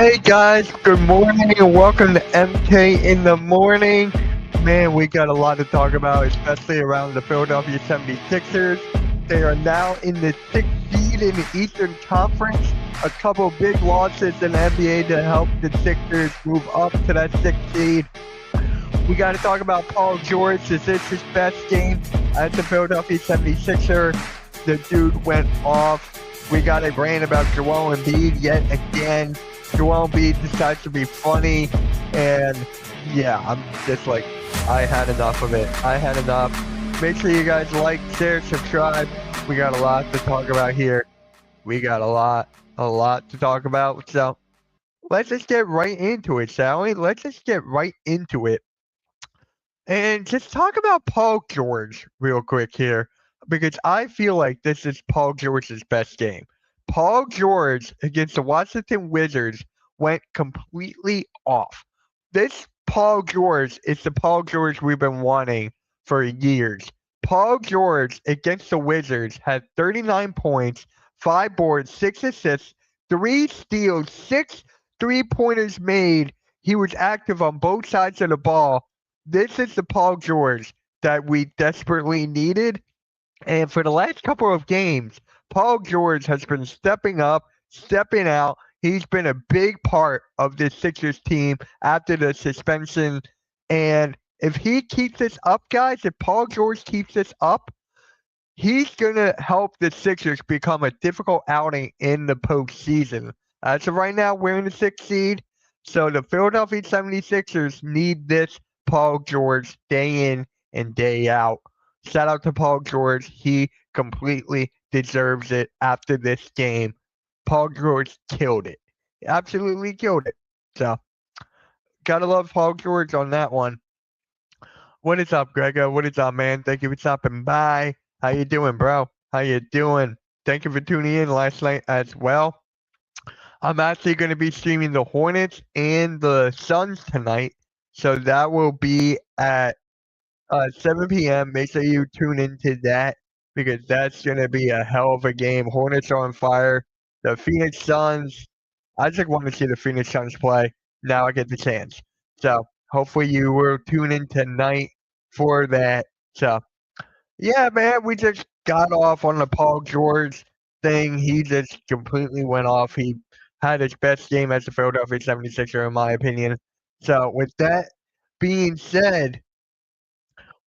Hey guys, good morning and welcome to MK in the morning. Man, we got a lot to talk about, especially around the Philadelphia 76ers. They are now in the sixth seed in the Eastern Conference. A couple big losses in the NBA to help the Sixers move up to that sixth seed. We got to talk about Paul George. Is this his best game as the Philadelphia 76er? The dude went off. We got a rant about Joel Embiid yet again. Joel Embiid decides to be funny, and yeah, I'm just like, I had enough of it. I had enough. Make sure you guys like, share, subscribe. We got a lot to talk about here. We got a lot to talk about. So let's just get right into it, shall we? Let's just get right into it. And just talk about Paul George real quick here, because I feel like this is Paul George's best game. Paul George against the Washington Wizards went completely off. This Paul George is the Paul George we've been wanting for years. Paul George against the Wizards had 39 points, 5 boards, 6 assists, 3 steals, 6 3-pointers made. He was active on both sides of the ball. This is the Paul George that we desperately needed. And for the last couple of games, Paul George has been stepping up, stepping out. He's been a big part of this Sixers team after the suspension. And if he keeps this up, guys, if Paul George keeps this up, he's going to help the Sixers become a difficult outing in the postseason. As of right now, we're in the sixth seed. So the Philadelphia 76ers need this Paul George day in and day out. Shout out to Paul George. He completely deserves it after this game. Paul George killed it. Absolutely killed it. So, gotta love Paul George on that one. What is up, Grego? What is up, man? Thank you for stopping by. How you doing, bro? How you doing? Thank you for tuning in last night as well. I'm actually going to be streaming the Hornets and the Suns tonight. So that will be at 7 p.m. Make sure you tune into that because that's going to be a hell of a game. Hornets are on fire. The Phoenix Suns, I just want to see the Phoenix Suns play. Now I get the chance. So hopefully you will tune in tonight for that. So, yeah, man, we just got off on the Paul George thing. He just completely went off. He had his best game as a Philadelphia 76er, in my opinion. So, with that being said,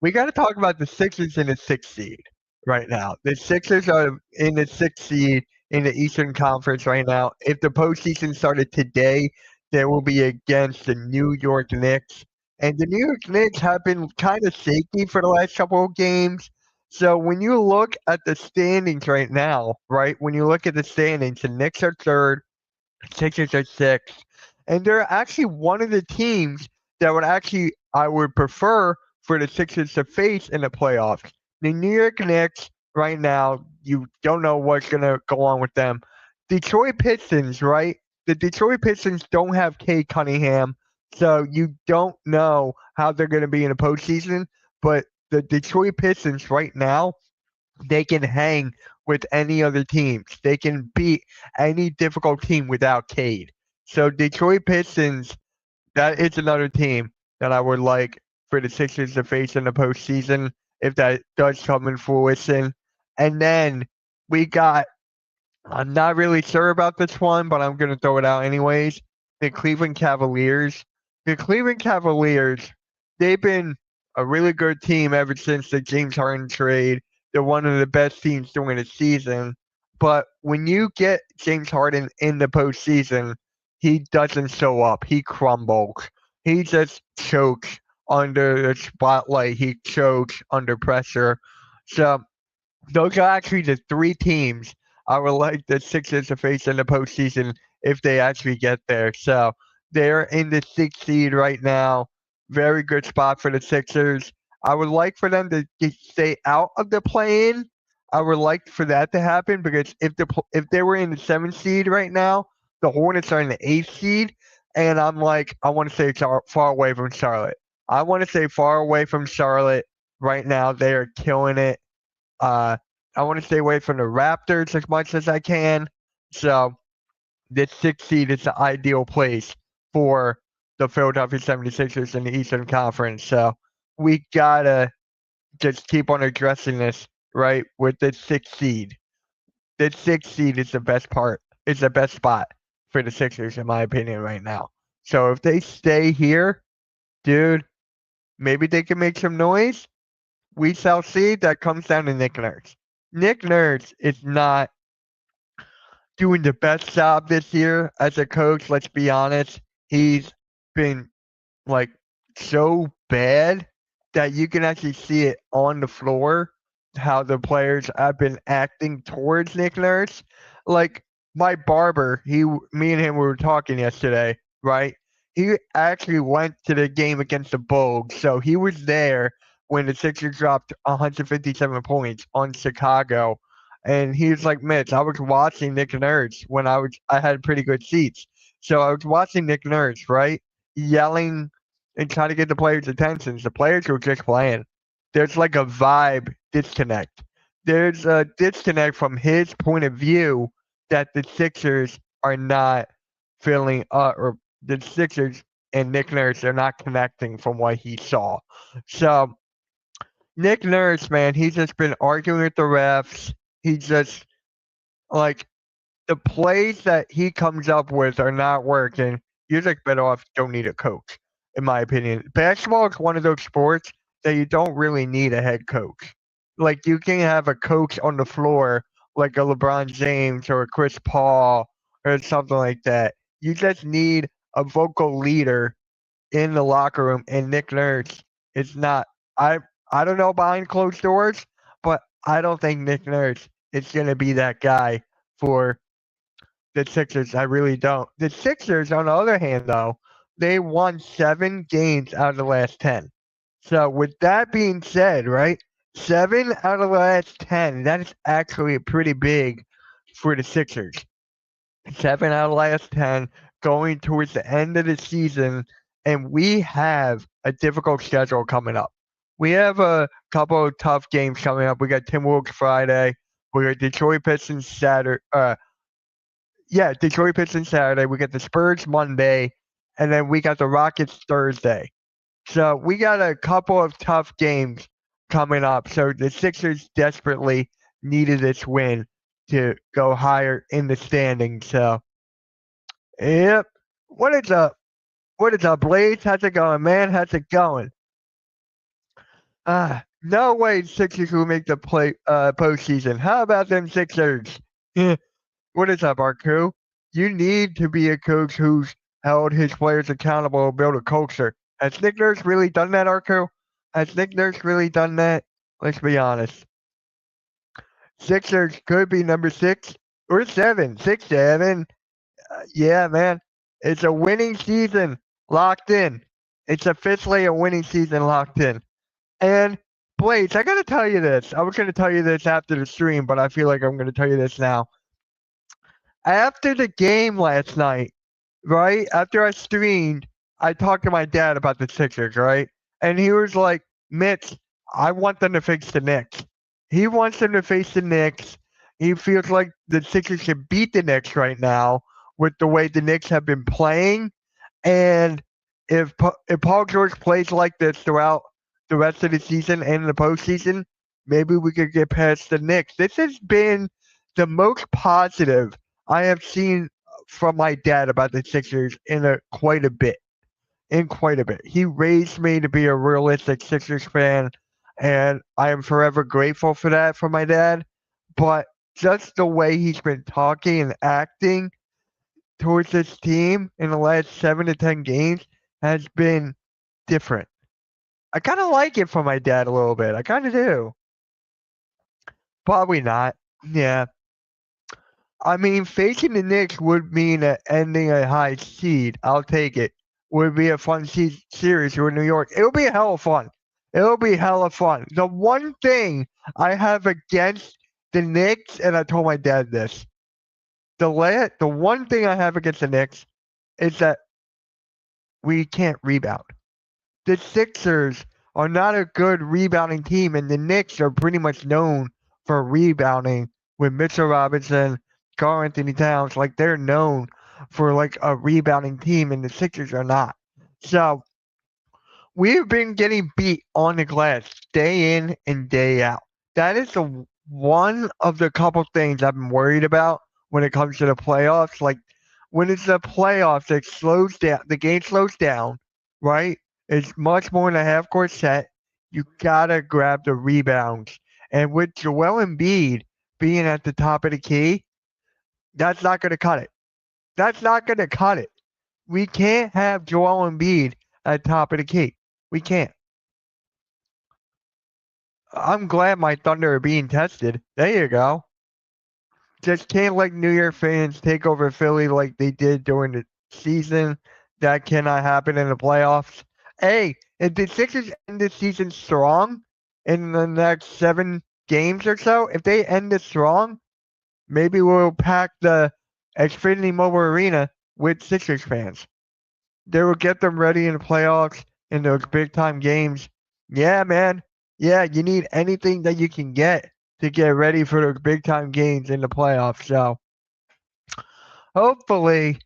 we got to talk about the Sixers in the sixth seed right now. The Sixers are in the sixth seed in the Eastern Conference right now. If the postseason started today, they will be against the New York Knicks. And the New York Knicks have been kind of shaky for the last couple of games. So when you look at the standings right now, right, when you look at the standings, the Knicks are third, Sixers are sixth. And they're actually one of the teams that I would prefer for the Sixers to face in the playoffs. The New York Knicks, right now, you don't know what's going to go on with them. Detroit Pistons, right? The Detroit Pistons don't have Cade Cunningham, so you don't know how they're going to be in the postseason. But the Detroit Pistons, right now, they can hang with any other teams. They can beat any difficult team without Cade. So Detroit Pistons, that is another team that I would like for the Sixers to face in the postseason if that does come in fruition. And then we got, I'm not really sure about this one, but I'm going to throw it out anyways. The Cleveland Cavaliers. The Cleveland Cavaliers, they've been a really good team ever since the James Harden trade. They're one of the best teams during the season. But when you get James Harden in the postseason, he doesn't show up. He crumbles. He just chokes under the spotlight. He chokes under pressure. So those are actually the three teams I would like the Sixers to face in the postseason if they actually get there. So they're in the sixth seed right now. Very good spot for the Sixers. I would like for them to stay out of the play-in. I would like for that to happen because if they were in the seventh seed right now, the Hornets are in the eighth seed, and I'm like, I want to stay far away from Charlotte. I want to stay far away from Charlotte right now. They are killing it. I want to stay away from the Raptors as much as I can. So this 6th seed is the ideal place for the Philadelphia 76ers in the Eastern Conference. So we gotta just keep on addressing this, right, with the 6th seed. The 6th seed is the best part, is the best spot for the Sixers, in my opinion, right now. So if they stay here, dude, maybe they can make some noise. We shall see. That comes down to Nick Nurse. Nick Nurse is not doing the best job this year as a coach. Let's be honest. He's been like so bad that you can actually see it on the floor how the players have been acting towards Nick Nurse. Like my barber, me and him were talking yesterday, right? He actually went to the game against the Bulls, so he was there when the Sixers dropped 157 points on Chicago. And he was like, Mitch, I was watching Nick Nurse when I had pretty good seats. So I was watching Nick Nurse, right? Yelling and trying to get the players' attention. The players were just playing. There's like a vibe disconnect. There's a disconnect from his point of view that the Sixers are not feeling, or the Sixers and Nick Nurse are not connecting from what he saw. So Nick Nurse, man, he's just been arguing with the refs. He's just like the plays that he comes up with are not working. You're just better off don't need a coach, in my opinion. Basketball is one of those sports that you don't really need a head coach. Like you can have a coach on the floor like a LeBron James or a Chris Paul or something like that. You just need a vocal leader in the locker room, and Nick Nurse is not. I I don't know behind closed doors, but I don't think Nick Nurse is going to be that guy for the Sixers. I really don't. The Sixers, on the other hand, though, they won 7 games out of the last 10. So, with that being said, right, 7 out of the last 10, that is actually pretty big for the Sixers. 7 out of the last 10 going towards the end of the season, and we have a difficult schedule coming up. We have a couple of tough games coming up. We got Timberwolves Friday. We got Detroit Pistons Saturday. Detroit Pistons Saturday. We got the Spurs Monday, and then we got the Rockets Thursday. So we got a couple of tough games coming up. So the Sixers desperately needed this win to go higher in the standings. So, yep. What is up? What is up, Blaze? How's it going, man? How's it going? No way Sixers will make the postseason. How about them Sixers? What is up, our crew? You need to be a coach who's held his players accountable and build a culture. Has Nick Nurse really done that, our crew? Has Nick Nurse really done that? Let's be honest. Sixers could be number 6 or 7. 6, 7. Yeah, man. It's a winning season locked in. It's officially a winning season locked in. And Blaze, I gotta tell you this. I was gonna tell you this after the stream, but I feel like I'm gonna tell you this now. After the game last night, right? After I streamed, I talked to my dad about the Sixers, right? And he was like, Mitch, I want them to face the Knicks. He wants them to face the Knicks. He feels like the Sixers should beat the Knicks right now with the way the Knicks have been playing. And if Paul George plays like this throughout the rest of the season and the postseason, maybe we could get past the Knicks. This has been the most positive I have seen from my dad about the Sixers in quite a bit. He raised me to be a realistic Sixers fan, and I am forever grateful for that from my dad. But just the way he's been talking and acting towards this team in the last 7 to 10 games has been different. I kind of like it from my dad a little bit. I kind of do. Probably not. Yeah. I mean, facing the Knicks would mean ending a high seed. I'll take it. Would be a fun series with New York. It'll be hella fun. It'll be hella fun. The one thing I have against the Knicks, and I told my dad this, the one thing I have against the Knicks is that we can't rebound. The Sixers are not a good rebounding team, and the Knicks are pretty much known for rebounding with Mitchell Robinson, Karl Anthony Towns, like they're known for like a rebounding team, and the Sixers are not. So we've been getting beat on the glass day in and day out. That is the one of the couple things I've been worried about when it comes to the playoffs. Like when it's the playoffs, it slows down. The game slows down, right? It's much more than a half court set. You gotta grab the rebounds, and with Joel Embiid being at the top of the key, that's not gonna cut it. That's not gonna cut it. We can't have Joel Embiid at top of the key. We can't. I'm glad my Thunder are being tested. There you go. Just can't let New York fans take over Philly like they did during the season. That cannot happen in the playoffs. Hey, if the Sixers end the season strong in the next 7 games or so, if they end it strong, maybe we'll pack the Xfinity Mobile Arena with Sixers fans. They will get them ready in the playoffs in those big time games. Yeah, man. Yeah, you need anything that you can get to get ready for those big time games in the playoffs. So hopefully,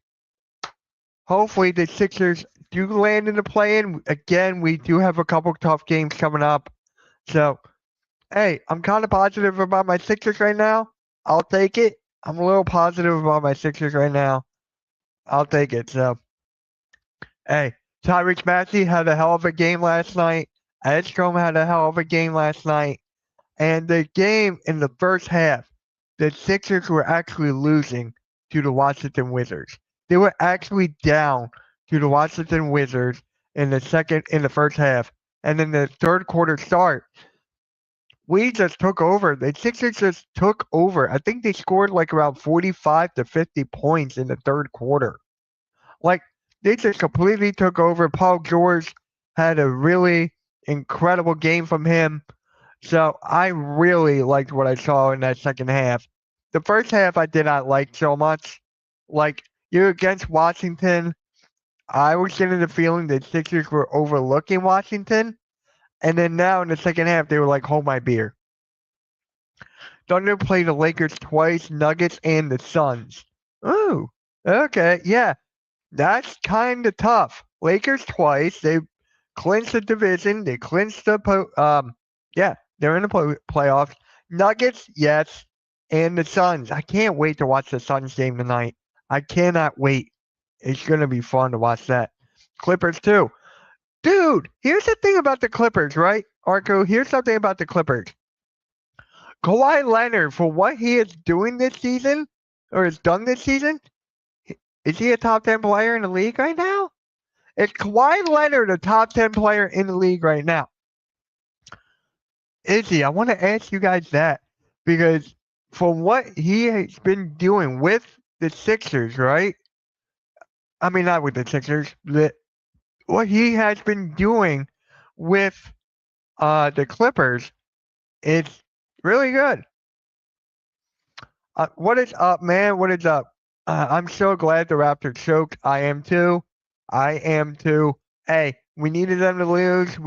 hopefully the Sixers do land in the play-in. Again, we do have a couple tough games coming up. So hey, I'm kind of positive about my Sixers right now. I'll take it. I'm a little positive about my Sixers right now. I'll take it. So hey, Tyrese Maxey had a hell of a game last night. Edstrom had a hell of a game last night. And the game in the first half, the Sixers were actually losing to the Washington Wizards. They were actually down to the Washington Wizards in the first half. And in the third quarter start, we just took over. The Sixers just took over. I think they scored like around 45 to 50 points in the third quarter. Like they just completely took over. Paul George had a really incredible game from him. So I really liked what I saw in that second half. The first half I did not like so much. Like you're against Washington. I was getting the feeling that Sixers were overlooking Washington. And then now in the second half they were like, hold my beer. Thunder played the Lakers twice, Nuggets and the Suns. Ooh. Okay, yeah. That's kind of tough. Lakers twice. They clinched the division. They clinched yeah, they're in the playoffs. Nuggets, yes, and the Suns. I can't wait to watch the Suns game tonight. I cannot wait. It's gonna be fun to watch that. Clippers too, dude. Here's the thing about the Clippers, right, Arco? Here's something about the Clippers. Kawhi Leonard, for what he is doing this season or has done this season, is he a top 10 player in the league right now? Is Kawhi Leonard a top 10 player in the league right now? Is he? I want to ask you guys that because from what he has been doing with the Sixers, right? I mean, not with the Sixers, what he has been doing with the Clippers is really good. What is up, man? What is up? I'm so glad the Raptors choked. I am too. I am too. Hey, we needed them to lose.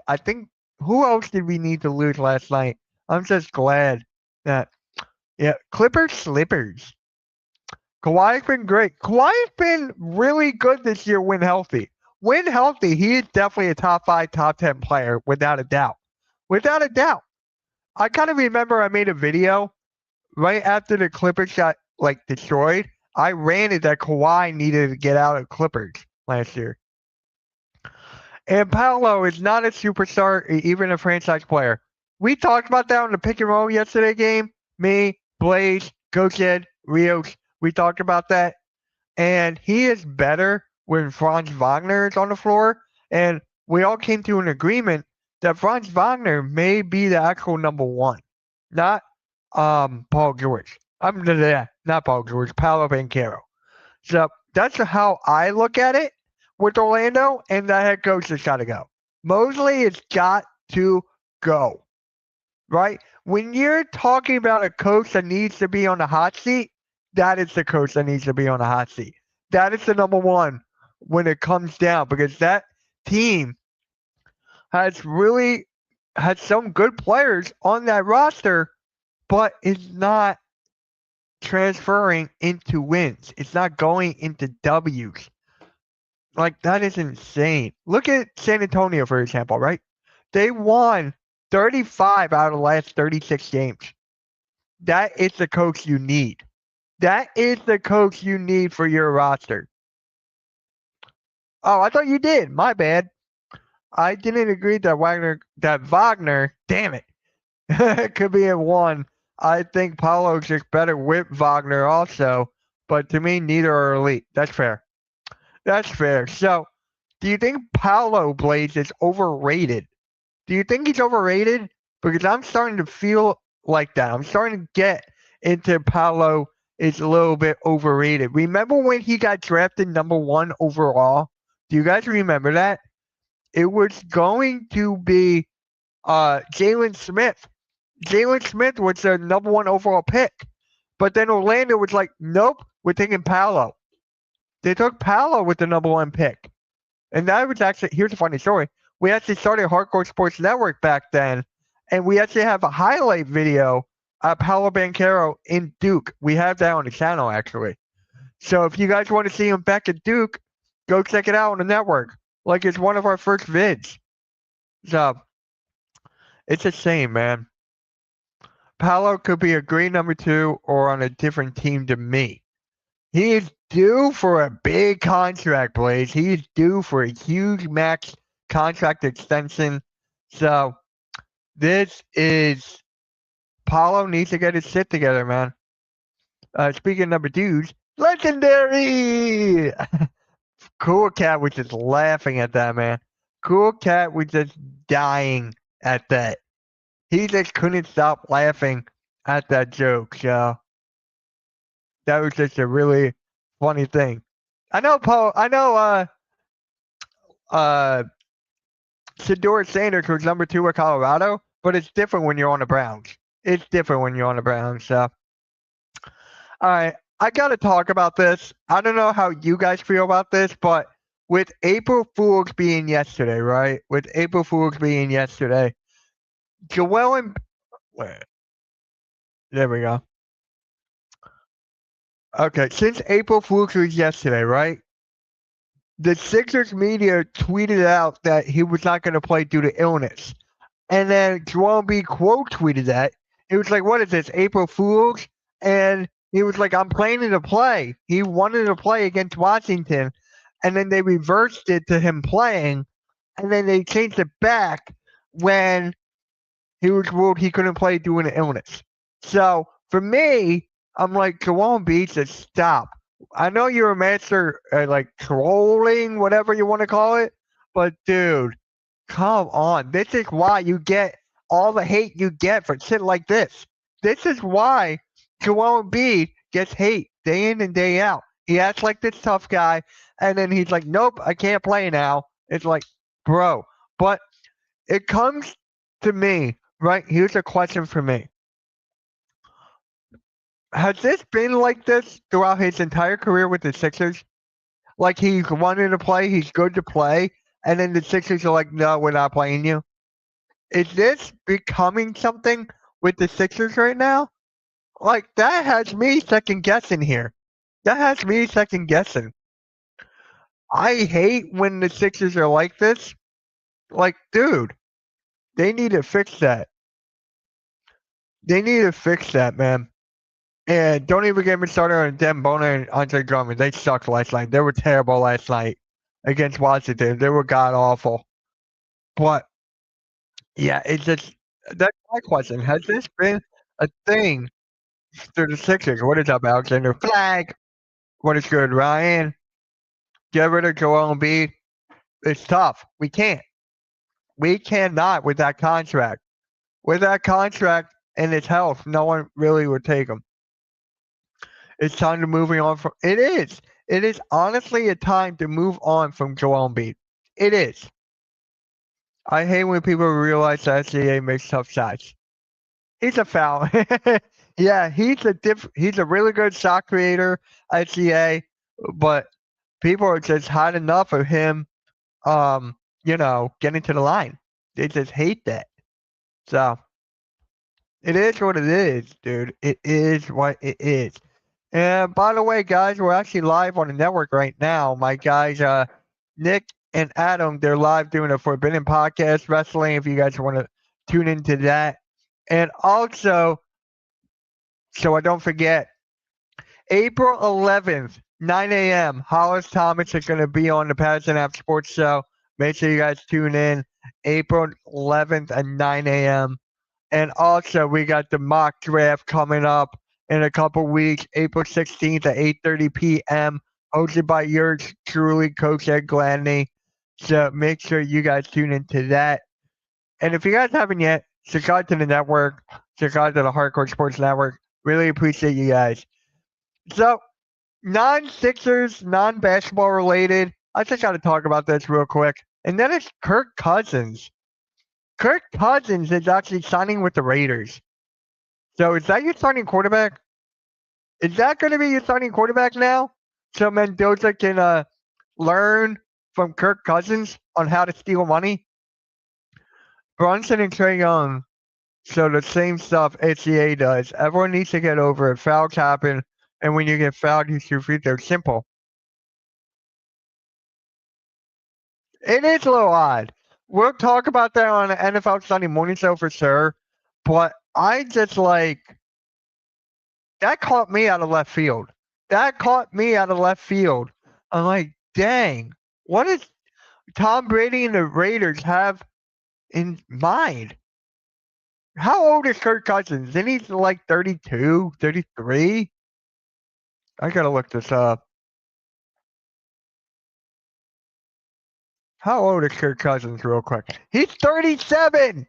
I think, who else did we need to lose last night? I'm just glad that, yeah, Clippers slippers. Kawhi's been great. Kawhi's been really good this year when healthy. When healthy, he is definitely a top 5, top 10 player, without a doubt. Without a doubt. I kind of remember I made a video right after the Clippers got like destroyed. I ranted that Kawhi needed to get out of Clippers last year. And Paolo is not a superstar, even a franchise player. We talked about that on the pick and roll yesterday game. Me, Blaze, Coach Ed, Rios. We talked about that. And he is better when Franz Wagner is on the floor. And we all came to an agreement that Franz Wagner may be the actual number one, not Paul George. Not Paul George, Paolo Banchero. So that's how I look at it with Orlando, and the head coach has got to go. Mosley has got to go, right? When you're talking about a coach that needs to be on the hot seat, that is the coach that needs to be on the hot seat. That is the number one when it comes down, because that team has really had some good players on that roster, but is not transferring into wins. It's not going into W's. Like, that is insane. Look at San Antonio, for example, right? They won 35 out of the last 36 games. That is the coach you need. That is the coach you need for your roster. Oh, I thought you did. My bad. I didn't agree that Wagner, damn it, could be at 1. I think Paulo's just better with Wagner also, but to me, neither are elite. That's fair. That's fair. So, do you think Paulo Blaze is overrated? Do you think he's overrated? Because I'm starting to feel like that. I'm starting to get into Paulo is a little bit overrated. Remember when he got drafted number 1 overall? Do you guys remember that? It was going to be Jalen Smith. Jalen Smith was the number 1 overall pick. But then Orlando was like, nope, we're taking Paolo. They took Paolo with the number 1 pick. And that was actually, here's a funny story. We actually started Hardcore Sports Network back then, and we actually have a highlight video of Paolo Banchero in Duke. We have that on the channel, actually. So if you guys want to see him back at Duke, go check it out on the network. Like, it's one of our first vids. So, it's a shame, man. Paolo could be a great number 2 or on a different team to me. He is due for a big contract, Blaze. He is due for a huge max contract extension. So, this is... Paolo needs to get his shit together, man. Speaking of number 2s, legendary! Cool Cat was just laughing at that, man. Cool Cat was just dying at that. He just couldn't stop laughing at that joke, so that was just a really funny thing. I know Shedeur Sanders was number 2 at Colorado, but it's different when you're on the Browns. It's different when you're on the Browns, so. Alright, I gotta talk about this. I don't know how you guys feel about this, but with April Fool's being yesterday, right? With April Fool's being yesterday, Joel and... There we go. Okay, since April Fool's was yesterday, right? The Sixers media tweeted out that he was not going to play due to illness. And then Joel Embiid quote tweeted that. It was like, what is this, April Fool's? And he was like, I'm planning to play. He wanted to play against Washington. And then they reversed it to him playing. And then they changed it back when he was ruled he couldn't play due to illness. So for me, I'm like, Joel Embiid said, stop. I know you're a master at like trolling, whatever you want to call it, but dude, come on. This is why you get all the hate you get for shit like this. This is why Joel Embiid gets hate day in and day out. He acts like this tough guy, and then he's like, nope, I can't play now. It's like, bro. But it comes to me, right? Here's a question for me. Has this been like this throughout his entire career with the Sixers? Like, he's wanting to play, he's good to play, and then the Sixers are like, no, we're not playing you. Is this becoming something with the Sixers right now? Like, that has me second guessing here. That has me second guessing. I hate when the Sixers are like this. Like, dude, they need to fix that. They need to fix that, man. And don't even get me started on Dem Boner and Andre Drummond. They sucked last night. They were terrible last night against Washington. They were god awful. But yeah, it's just that's my question. Has this been a thing through the Sixers? What is up, Alexander? Flag. What is good, Ryan? Get rid of Joel Embiid. It's tough. We can't. We cannot with that contract. With that contract and his health, no one really would take him. It's time to moving on from. It is. It is honestly a time to move on from Joel Embiid. It is. I hate when people realize that SGA makes tough shots. He's a foul. Yeah, he's a really good shot creator, SGA, but people are just hot enough of him, getting to the line. They just hate that. So it is what it is, dude. It is what it is. And by the way, guys, we're actually live on the network right now. My guys, Nick and Adam, they're live doing a Forbidden Podcast Wrestling. If you guys want to tune into that. And also, so I don't forget, April 11th, 9 a.m., Hollis Thomas is going to be on the Patterson App Sports Show. Make sure you guys tune in. April 11th at 9 a.m. And also, we got the mock draft coming up in a couple weeks, April 16th at 8:30 p.m., hosted by yours truly, Coach Ed Gladney. So make sure you guys tune into that. And if you guys haven't yet, subscribe to the network, subscribe to the Hardcore Sports Network. Really appreciate you guys. So, non-Sixers, non-basketball related, I just got to talk about this real quick. And then it's Kirk Cousins. Kirk Cousins is actually signing with the Raiders. So is that your starting quarterback? Is that going to be your starting quarterback now? So Mendoza can learn from Kirk Cousins on how to steal money? Brunson and Trey Young show the same stuff HCA does. Everyone needs to get over it. Fouls happen, and when you get fouled, you shoot free throws. Simple. It is a little odd. We'll talk about that on the NFL Sunday Morning Show for sure. But I just that caught me out of left field. That caught me out of left field. I'm like, dang, what does Tom Brady and the Raiders have in mind? How old is Kirk Cousins? Isn't he like 32, 33? I gotta look this up. How old is Kirk Cousins real quick? He's 37!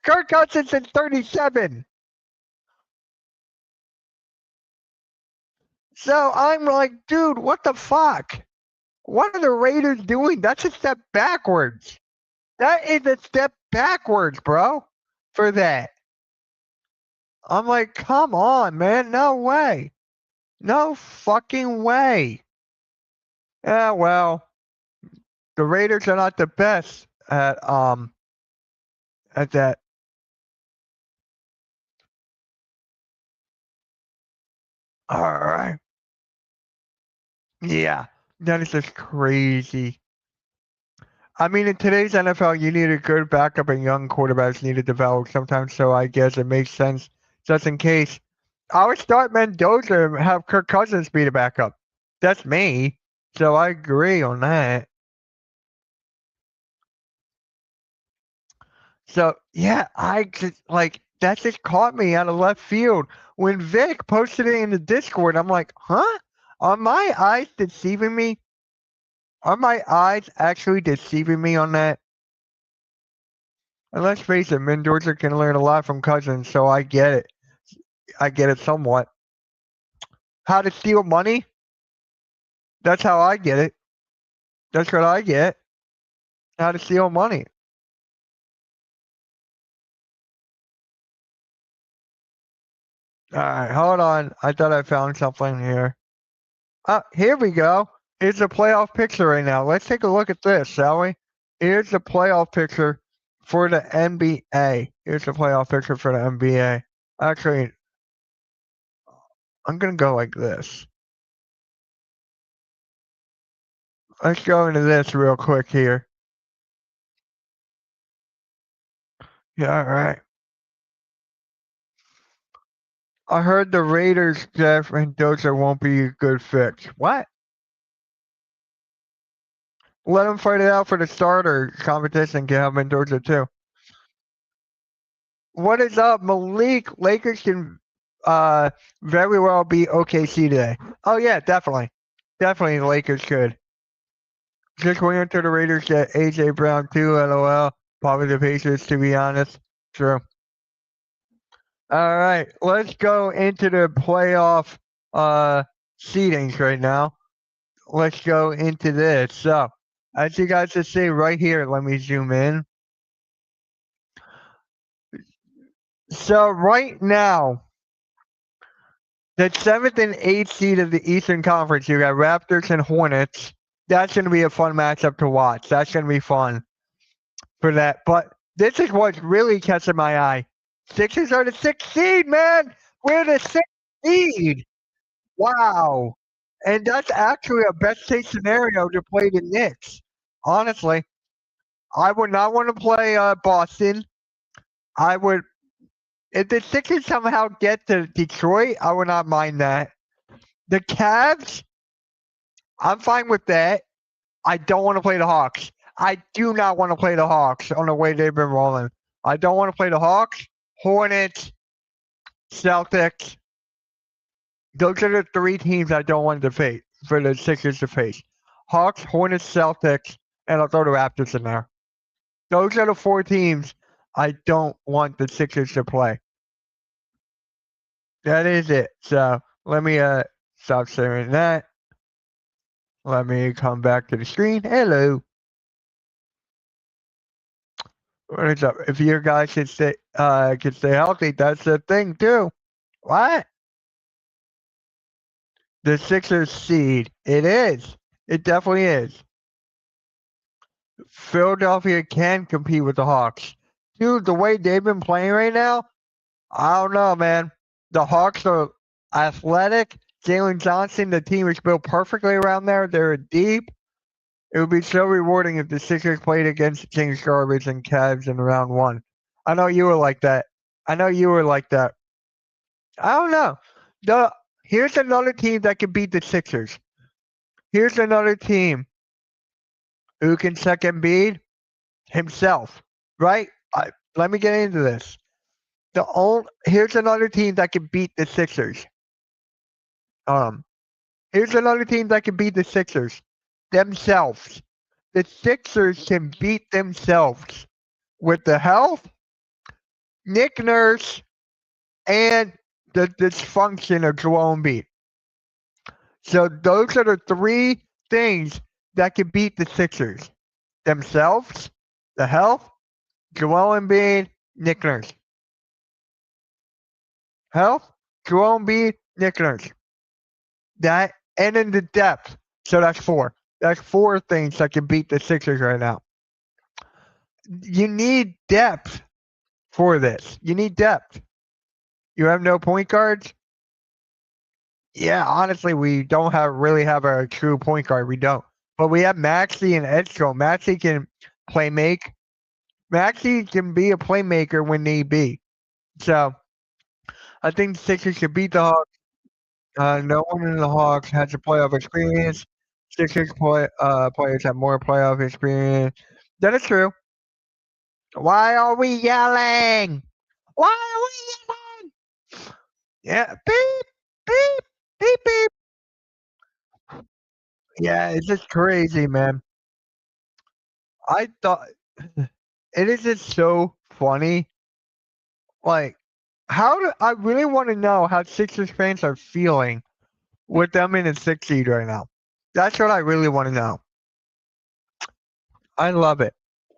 Kirk Cousins is 37! So I'm like, dude, what the fuck? What are the Raiders doing? That's a step backwards. That is a step backwards, bro, for that. I'm like, come on, man. No way. No fucking way. Yeah, well, the Raiders are not the best at that. All right. Yeah, that is just crazy. I mean, in today's NFL, you need a good backup, and young quarterbacks need to develop sometimes. So I guess it makes sense just in case. I would start Mendoza and have Kirk Cousins be the backup. That's me. So I agree on that. So yeah, I just that just caught me out of left field. When Vic posted it in the Discord, I'm like, huh? Are my eyes deceiving me? Are my eyes actually deceiving me on that? And let's face it, Mendoza can learn a lot from Cousins, so I get it. I get it somewhat. How to steal money? That's how I get it. That's what I get. How to steal money. All right, hold on. I thought I found something here. Here we go. Here's a playoff picture right now. Let's take a look at this, shall we? Here's the playoff picture for the NBA. Here's the playoff picture for the NBA. Actually, I'm going to go like this. Let's go into this real quick here. Yeah, all right. I heard the Raiders, Jeff Mendoza won't be a good fit. What? Let him fight it out for the starter competition. Get have Mendoza too. What is up, Malik? Lakers can very well be OKC today. Oh yeah, definitely. Definitely the Lakers could. Just waiting until the Raiders get AJ Brown too, LOL. Probably the Pacers, to be honest. True. All right, let's go into the playoff seedings right now. Let's go into this. So, as you guys can see right here, let me zoom in. So right now, the 7th and 8th seed of the Eastern Conference, you got Raptors and Hornets. That's going to be a fun matchup to watch. That's going to be fun for that. But this is what's really catching my eye. Sixers are the 6th seed, man. We're the 6th seed. Wow. And that's actually a best case scenario to play the Knicks. Honestly, I would not want to play Boston. I would, if the Sixers somehow get to Detroit, I would not mind that. The Cavs, I'm fine with that. I don't want to play the Hawks. I do not want to play the Hawks on the way they've been rolling. I don't want to play the Hawks, Hornets, Celtics. Those are the three teams I don't want to face for the Sixers to face. Hawks, Hornets, Celtics, and I'll throw the Raptors in there. Those are the four teams I don't want the Sixers to play. That is it. So let me stop sharing that. Let me come back to the screen. Hello. What is up? If your guys can stay healthy, that's the thing too. What? The Sixers seed. It is. It definitely is. Philadelphia can compete with the Hawks. Dude, the way they've been playing right now, I don't know, man. The Hawks are athletic. Jalen Johnson, the team is built perfectly around there. They're deep. It would be so rewarding if the Sixers played against Kings Garbage and Cavs in round one. I know you were like that. I don't know. Here's another team that can beat the Sixers. Here's another team who can second beat himself, right? Let me get into this. Here's another team that can beat the Sixers. Here's another team that can beat the Sixers themselves. The Sixers can beat themselves with the health, Nick Nurse, and the dysfunction of Joel Embiid. So those are the three things that can beat the Sixers themselves, the health, Joel Embiid, Nick Nurse. Health, Joel Embiid, Nick Nurse. That and in the depth. So that's four. That's four things that can beat the Sixers right now. You need depth for this. You need depth. You have no point guards. Yeah, honestly, we don't really have a true point guard. We don't. But we have Maxey and Edstrom. Maxey can play make. Maxey can be a playmaker when need be. So I think the Sixers should beat the Hawks. No one in the Hawks has a playoff experience. Sixers players have more playoff experience. That is true. Why are we yelling? Why are we yelling? Yeah, beep, beep, beep, beep. Yeah, it's just crazy, man. I thought it is just so funny. Like, I really want to know how Sixers fans are feeling with them in the 6th seed right now. That's what I really want to know. I love it.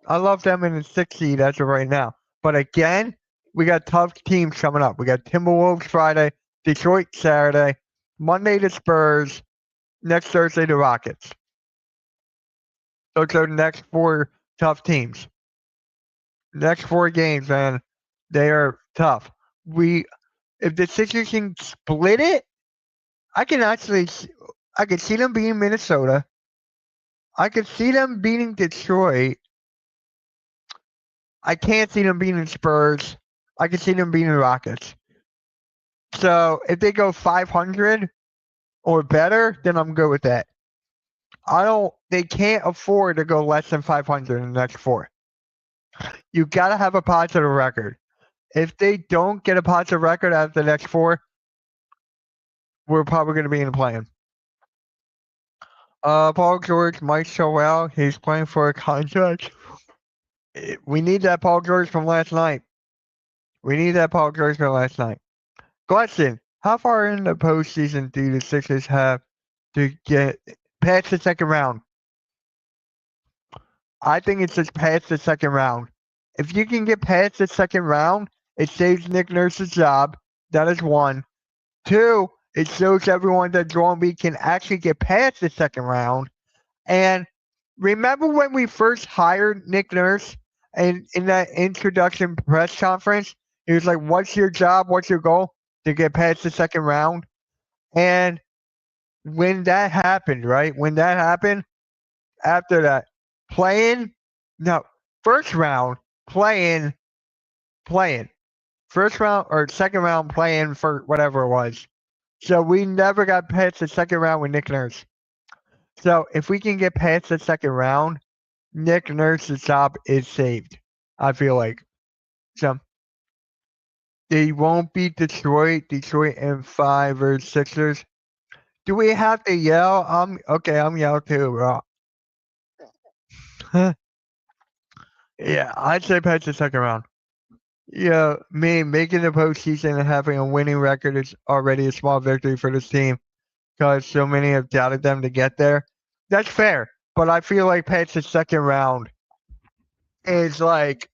I love them in the 6th seed as of right now. But again, we got tough teams coming up. We got Timberwolves Friday, Detroit Saturday, Monday the Spurs, next Thursday the Rockets. Those are the next four tough teams. Next four games, man, they are tough. If the Sixers can split it, I could see them beating Minnesota. I could see them beating Detroit. I can't see them beating Spurs. I could see them beating the Rockets. So if they go 500 or better, then I'm good with that. They can't afford to go less than 500 in the next four. You gotta have a positive record. If they don't get a positive record out of the next four, we're probably gonna be in the play-in. Paul George might show out. He's playing for a contract. We need that Paul George from last night. Question: how far in the postseason do the Sixers have to get past the second round? I think it's just past the second round. If you can get past the second round, it saves Nick Nurse's job. That is one. Two, it shows everyone that Joel Embiid can actually get past the second round. And remember when we first hired Nick Nurse and in that introduction press conference, he was like, "What's your job? What's your goal?" to get past the second round. And when that happened, right? When that happened, after that, playing, no, first round, playing, playing. First round or second round playing for whatever it was. So we never got past the second round with Nick Nurse. So if we can get past the second round, Nick Nurse's job is saved. I feel like. So they won't beat Detroit. Detroit in 5 versus Sixers. Do we have to yell? Okay. I'm yelling too, bro. Yeah, I'd say past the second round. Yeah, me making the postseason and having a winning record is already a small victory for this team because so many have doubted them to get there. That's fair, but I feel like past the second round is like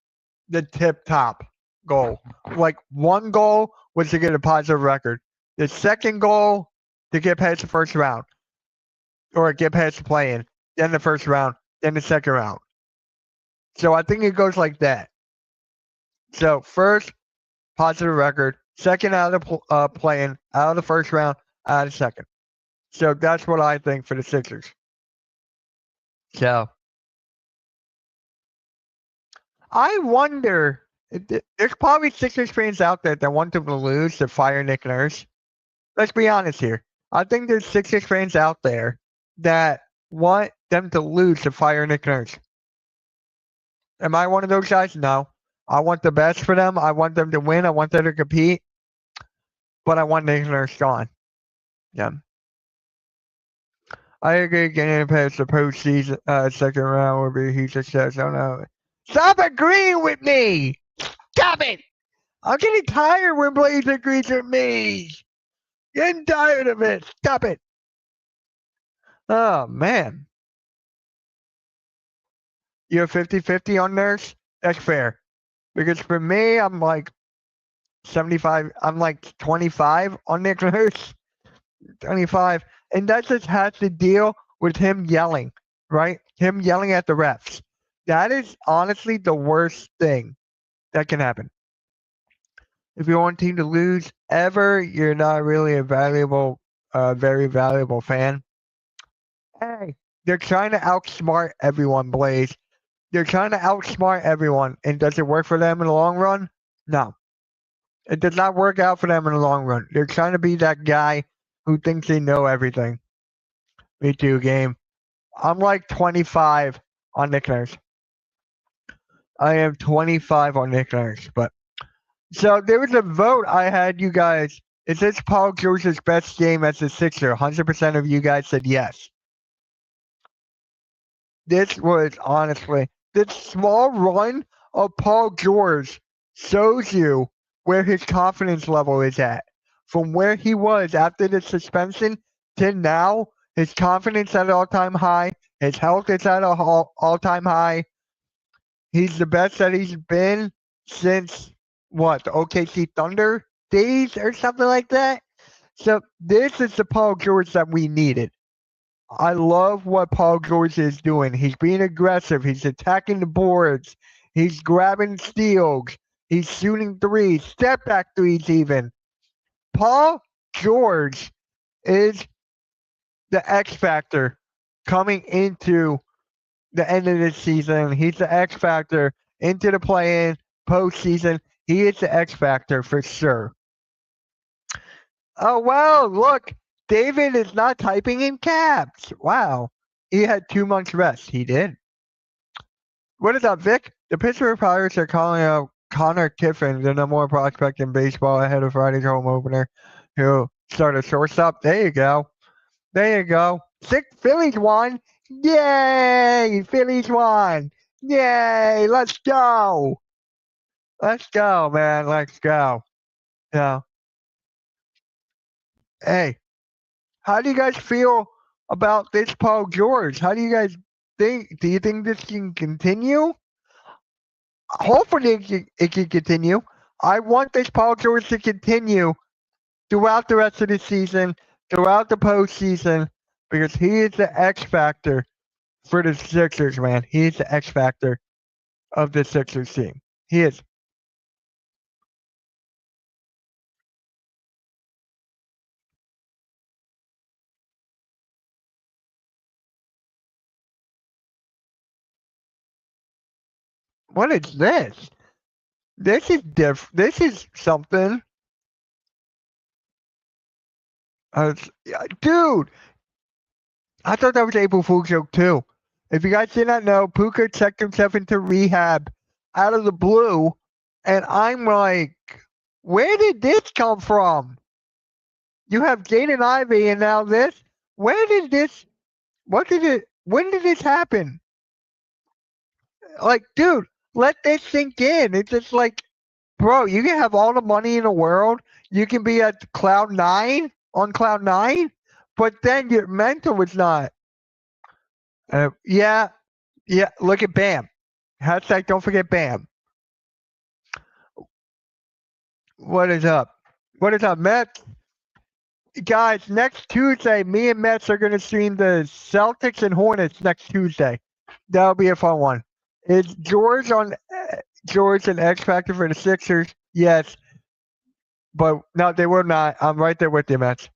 the tip top goal. Like one goal was to get a positive record. The second goal to get past the first round or get past the play-in, then the first round, then the second round. So I think it goes like that. So first, positive record. Second, out of the play-in, out of the first round, out of the second. So that's what I think for the Sixers. So I wonder. There's probably Sixers fans out there that want them to lose to fire Nick Nurse. Let's be honest here. I think there's Sixers fans out there that want them to lose to fire Nick Nurse. Am I one of those guys? No. I want the best for them. I want them to win. I want them to compete. But I want Nick Nurse gone. Yeah. I agree getting past the postseason second round would be a huge success. Oh no. Stop agreeing with me! Stop it! I'm getting tired when Blaze agrees with me. Getting tired of it. Stop it. Oh man. You're 50-50 on Nurse? That's fair. Because for me, I'm like 75. I'm like 25 on Nick Nurse. 25. And that just has to deal with him yelling, right? Him yelling at the refs. That is honestly the worst thing that can happen. If you want a team to lose ever, you're not really a very valuable fan. Hey, they're trying to outsmart everyone, Blaze. They're trying to outsmart everyone. And does it work for them in the long run? No. It does not work out for them in the long run. They're trying to be that guy who thinks they know everything. Me too, game. I'm like 25 on Nick Nurse. I am 25 on Nick Nurse. But so there was a vote I had you guys. Is this Paul George's best game as a Sixer? 100% of you guys said yes. This was honestly this small run of Paul George shows you where his confidence level is at. From where he was after the suspension to now, his confidence at an all-time high. His health is at an all-time high. He's the best that he's been since what, the OKC Thunder days or something like that. So this is the Paul George that we needed. I love what Paul George is doing. He's being aggressive. He's attacking the boards. He's grabbing steals. He's shooting threes, step back threes even. Paul George is the X factor coming into the end of this season. He's the X factor into the play-in postseason. He is the X factor for sure. Oh wow! Look, David is not typing in caps. Wow, he had 2 months rest. He did. What is up, Vic? The Pittsburgh Pirates are calling out Connor Kiffin, the number one prospect in baseball, ahead of Friday's home opener. He'll start a shortstop. There you go. There you go. Phillies won. Yay! Phillies won. Yay! Let's go. Let's go, man. Let's go. Yeah. Hey, how do you guys feel about this Paul George? How do you guys think? Do you think this can continue? Hopefully it can continue. I want this Paul George to continue throughout the rest of the season, throughout the postseason, because he is the X factor for the Sixers, man. He is the X factor of the Sixers team. He is. What is this? This is This is something. Dude, I thought that was April Fool's joke too. If you guys did not know, Puka checked himself into rehab out of the blue, and I'm like, where did this come from? You have Jaden Ivey and now this. Where did this? What did it? When did this happen? Like, dude, let this sink in. It's just like, bro, you can have all the money in the world. You can be at cloud nine on cloud nine, but then your mental is not. Yeah, yeah. Look at Bam. Hashtag don't forget Bam. What is up? What is up, Mets? Guys, next Tuesday, me and Mets are going to stream the Celtics and Hornets next Tuesday. That'll be a fun one. Is George on George and X Factor for the Sixers? Yes. But no, they were not. I'm right there with you, Mets.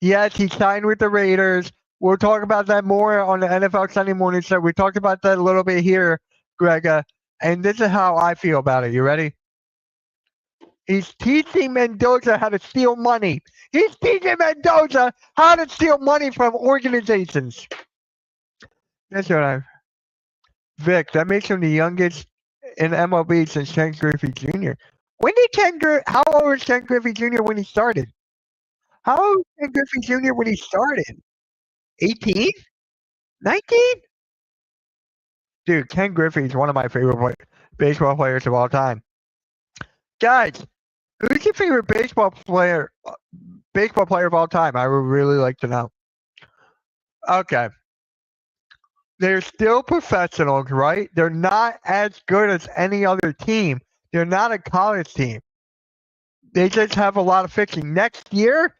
Yes, he signed with the Raiders. We'll talk about that more on the NFL Sunday Morning Show. We talked about that a little bit here, Grega. And this is how I feel about it. You ready? He's teaching Mendoza how to steal money. He's teaching Mendoza how to steal money from organizations. That's what I'm. Vic, that makes him the youngest in MLB since Ken Griffey Jr. How old was Ken Griffey Jr. when he started? How old was Ken Griffey Jr. when he started? 18? 19? Dude, Ken Griffey is one of my favorite baseball players of all time. Guys, who's your favorite baseball player of all time? I would really like to know. Okay. They're still professionals, right? They're not as good as any other team. They're not a college team. They just have a lot of fixing. Next year,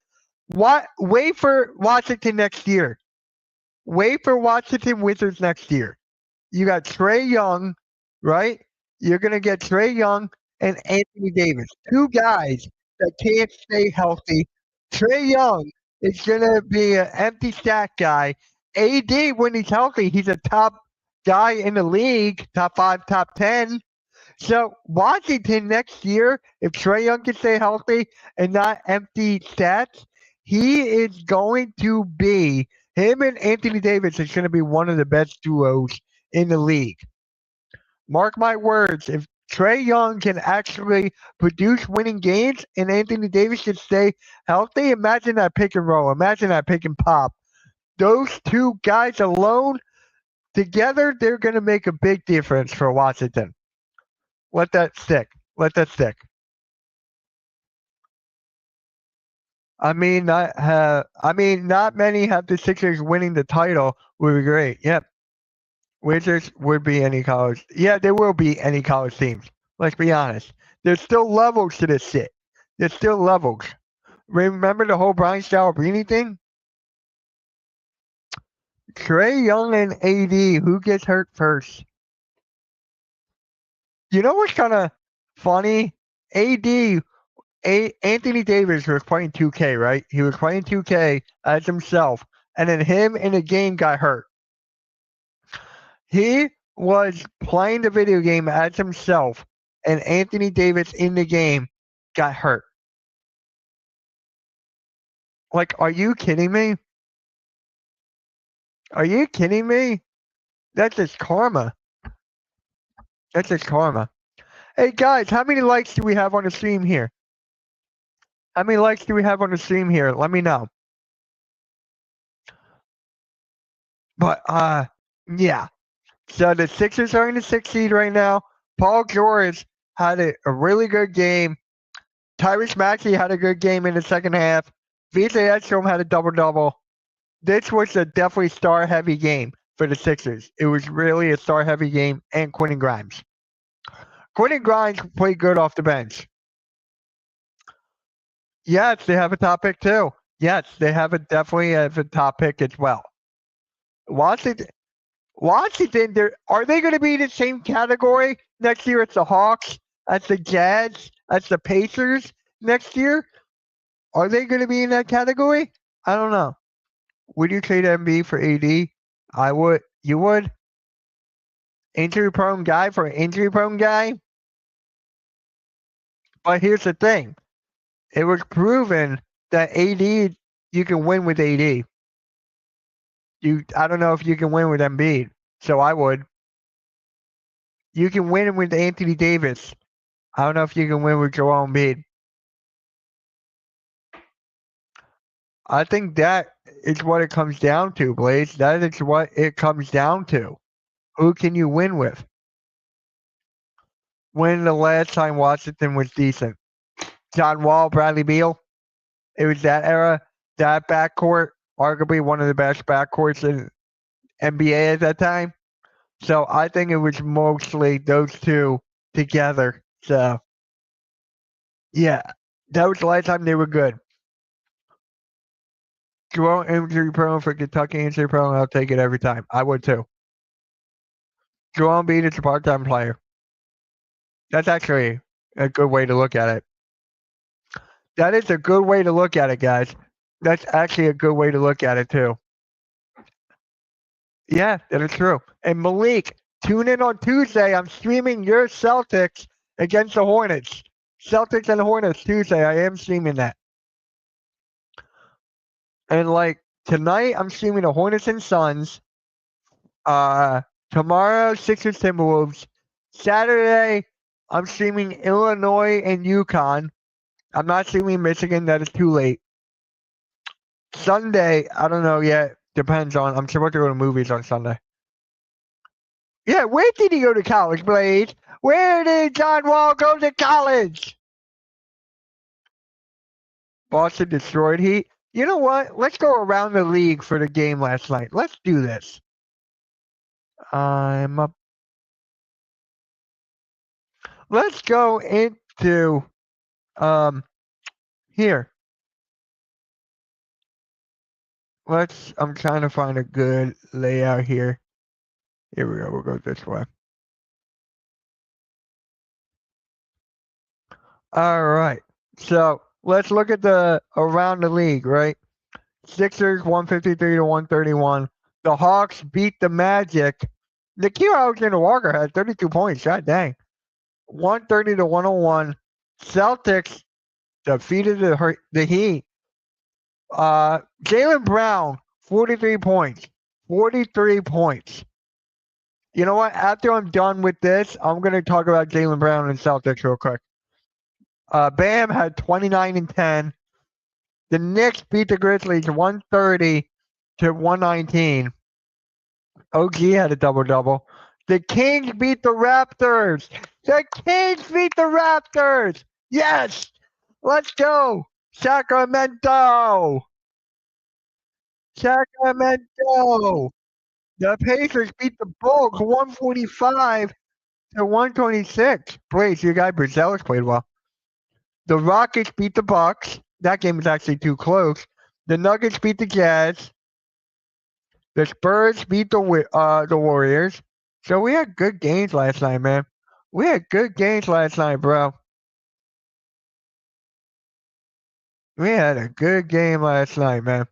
wait for Washington next year. Wait for Washington Wizards next year. You got Trae Young, right? You're going to get Trae Young and Anthony Davis, two guys that can't stay healthy. Trae Young is going to be an empty stat guy. AD, when he's healthy, he's a top guy in the league, top 5, top 10. So Washington next year, if Trae Young can stay healthy and not empty stats, he is going to be, him and Anthony Davis is going to be one of the best duos in the league. Mark my words, if Trae Young can actually produce winning games and Anthony Davis can stay healthy, imagine that pick and roll. Imagine that pick and pop. Those two guys alone, together, they're going to make a big difference for Washington. Let that stick. Let that stick. Not many have the Sixers winning the title would be great. Yep. Wizards would be any college. Yeah, there will be any college teams. Let's be honest. There's still levels to this shit. There's still levels. Remember the whole Brian Scalabrine thing? Trae Young and AD, who gets hurt first? You know what's kind of funny? Anthony Davis was playing 2K, right? He was playing 2K as himself, and then him in a game got hurt. He was playing the video game as himself, and Anthony Davis in the game got hurt. Like, are you kidding me? Are you kidding me? That's just karma. That's just karma. Hey guys, how many likes do we have on the stream here? How many likes do we have on the stream here? Let me know. But yeah. So the Sixers are in the 6th seed right now. Paul George had a really good game. Tyrese Maxey had a good game in the second half. VJ Edstrom had a double-double. This was a definitely star-heavy game for the Sixers. It was really a star-heavy game, and Quentin Grimes. Quentin Grimes played good off the bench. Yes, they have a top pick too. Yes, they definitely have a top pick as well. Washington, are they going to be in the same category next year? It's the Hawks, that's the Jazz, that's the Pacers next year. Are they going to be in that category? I don't know. Would you trade MB for AD? I would. You would? Injury-prone guy for an injury-prone guy. But here's the thing. It was proven that AD, you can win with AD. I don't know if you can win with Embiid, so I would. You can win with Anthony Davis. I don't know if you can win with Joel Embiid. I think that is what it comes down to, Blaze. That is what it comes down to. Who can you win with? When the last time Washington was decent? John Wall, Bradley Beal. It was that era, that backcourt, arguably one of the best backcourts in NBA at that time. So I think it was mostly those two together. So yeah, that was the last time they were good. Joel injury prone for Kentucky injury prone. I'll take it every time. I would too. Joel Embiid is a part-time player. That's actually a good way to look at it. That is a good way to look at it, guys. That's actually a good way to look at it too. Yeah, that is true. And Malik, tune in on Tuesday. I'm streaming your Celtics against the Hornets. Celtics and Hornets Tuesday. I am streaming that. And like tonight, I'm streaming the Hornets and Suns. Tomorrow, Sixers Timberwolves. Saturday, I'm streaming Illinois and UConn. I'm not streaming Michigan. That is too late. Sunday, I don't know yet. Depends on. I'm supposed to go to movies on Sunday. Yeah, where did he go to college, Blade? Where did John Wall go to college? Boston destroyed Heat. You know what? Let's go around the league for the game last night. Let's do this. I'm up. Let's go into here. I'm trying to find a good layout here. Here we go. We'll go this way. All right. So let's look at the around the league, right? Sixers 153 to 131. The Hawks beat the Magic. Nikhil Alexander-Walker had 32 points. God dang. 130 to 101. Celtics defeated the Heat. Jaylen Brown, 43 points. 43 points. You know what? After I'm done with this, I'm going to talk about Jaylen Brown and Celtics real quick. Bam had 29 and 10. The Knicks beat the Grizzlies 130 to 119. OG had a double-double. The Kings beat the Raptors. The Kings beat the Raptors. Yes. Let's go. Sacramento. Sacramento. The Pacers beat the Bulls 145 to 126. Blaze, your guy Brazell's played well. The Rockets beat the Bucks. That game was actually too close. The Nuggets beat the Jazz. The Spurs beat the Warriors. So we had good games last night, man. We had good games last night, bro. We had a good game last night, man.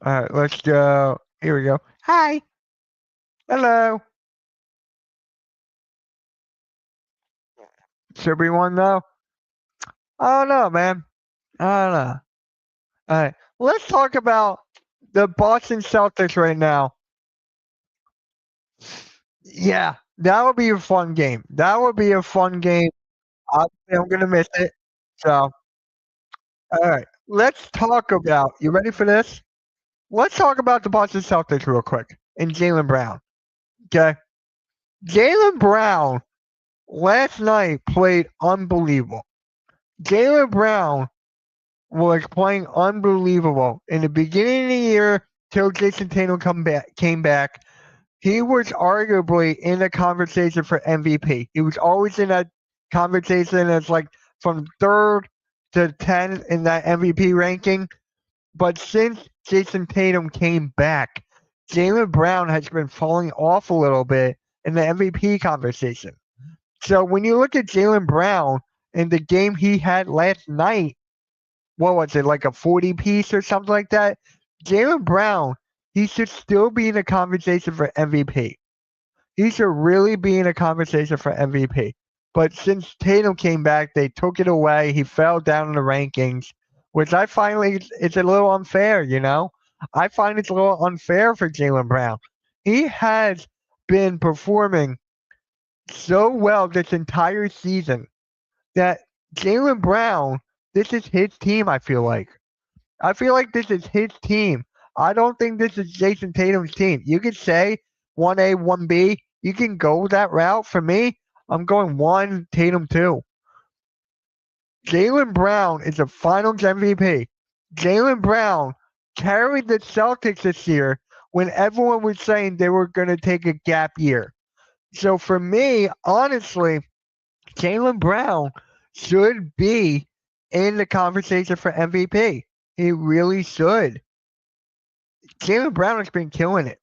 All right, let's go. Here we go. Hi. Hello. Should we won though? I don't know, man. I don't know. All right, let's talk about the Boston Celtics right now. Yeah, that would be a fun game. That would be a fun game. Obviously, I'm gonna miss it. So, all right, let's talk about. You ready for this? Let's talk about the Boston Celtics real quick and Jaylen Brown. Okay, Jaylen Brown last night played unbelievable. Jaylen Brown was playing unbelievable in the beginning of the year till Jason Tatum came back. He was arguably in the conversation for MVP. He was always in that conversation as like from 3rd to 10th in that MVP ranking. But since Jason Tatum came back, Jaylen Brown has been falling off a little bit in the MVP conversation. So when you look at Jaylen Brown in the game he had last night, what was it, like a 40 piece or something like that? Jaylen Brown, he should still be in the conversation for MVP. He should really be in a conversation for MVP. But since Tatum came back, they took it away. He fell down in the rankings, which I find it's a little unfair, you know? I find it's a little unfair for Jaylen Brown. He has been performing so well this entire season that Jaylen Brown, this is his team, I feel like. I feel like this is his team. I don't think this is Jason Tatum's team. You could say 1A, 1B. You can go that route. For me, I'm going 1, Tatum 2. Jaylen Brown is a finals MVP. Jaylen Brown carried the Celtics this year when everyone was saying they were going to take a gap year. So for me, honestly, Jaylen Brown should be in the conversation for MVP. He really should. Jaylen Brown has been killing it.